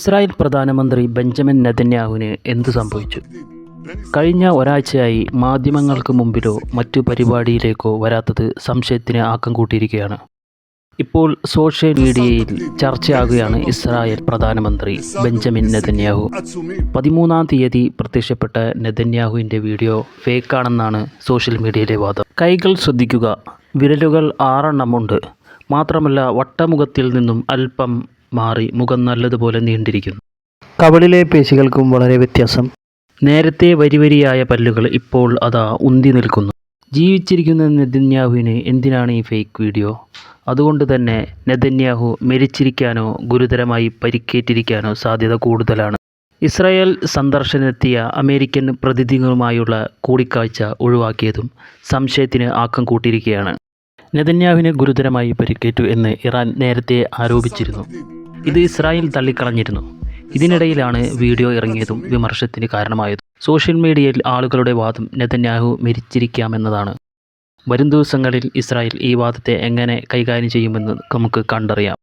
Israel പ്രധാനമന്ത്രി Benjamin നെതന്യാഹുവിന് എന്തു സംഭവിച്ചു? കഴിഞ്ഞ ഒരാഴ്ചയായി മാധ്യമങ്ങൾക്ക് മുമ്പിലോ മറ്റു പരിപാടിയിലേക്കോ വരാത്തത് സംശയത്തിന് ആക്കം കൂട്ടിയിരിക്കുകയാണ്. ഇപ്പോൾ സോഷ്യൽ മീഡിയയിൽ ചർച്ചയാകുകയാണ് ഇസ്രായേൽ പ്രധാനമന്ത്രി ബെഞ്ചമിൻ നെതന്യാഹു. 13-ാം തീയതി പ്രത്യക്ഷപ്പെട്ട നെതന്യാഹുവിൻ്റെ വീഡിയോ ഫേക്കാണെന്നാണ് സോഷ്യൽ മീഡിയയിലെ വാദം. കൈകൾ ശ്രദ്ധിക്കുക, വിരലുകൾ 6 എണ്ണമുണ്ട്. മാത്രമല്ല വട്ടമുഖത്തിൽ നിന്നും അല്പം മാറി മുഖം നല്ലതുപോലെ നീണ്ടിരിക്കുന്നു. കവിളിലെ പേശികൾക്കും വളരെ വ്യത്യാസം. നേരത്തെ വരിവരിയായ പല്ലുകൾ ഇപ്പോൾ അതാ ഉന്തി നിൽക്കുന്നു. ജീവിച്ചിരിക്കുന്ന നെതന്യാഹുവിന് എന്തിനാണ് ഈ ഫേക്ക് വീഡിയോ? അതുകൊണ്ട് തന്നെ നെതന്യാഹു മരിച്ചിരിക്കാനോ ഗുരുതരമായി പരിക്കേറ്റിരിക്കാനോ സാധ്യത കൂടുതലാണ്. ഇസ്രായേൽ സന്ദർശനത്തിയ അമേരിക്കൻ പ്രതിനിധികളുമായുള്ള കൂടിക്കാഴ്ച ഒഴിവാക്കിയതും സംശയത്തിന് ആക്കം കൂട്ടിയിരിക്കുകയാണ്. നെതന്യാഹുവിന് ഗുരുതരമായി പരിക്കേറ്റു എന്ന് ഇറാൻ നേരത്തെ ആരോപിച്ചിരുന്നു. ഇത് ഇസ്രായേൽ തള്ളിക്കളഞ്ഞിരുന്നു. ഇതിനിടയിലാണ് വീഡിയോ ഇറങ്ങിയതും വിമർശനത്തിന് കാരണമായതും. സോഷ്യൽ മീഡിയയിൽ ആളുകളുടെ വാദം നെതന്യാഹു മരിച്ചിരിക്കാമെന്നതാണ്. വരും ദിവസങ്ങളിൽ ഇസ്രായേൽ ഈ വാദത്തെ എങ്ങനെ കൈകാര്യം ചെയ്യുമെന്ന് നമുക്ക് കണ്ടറിയാം.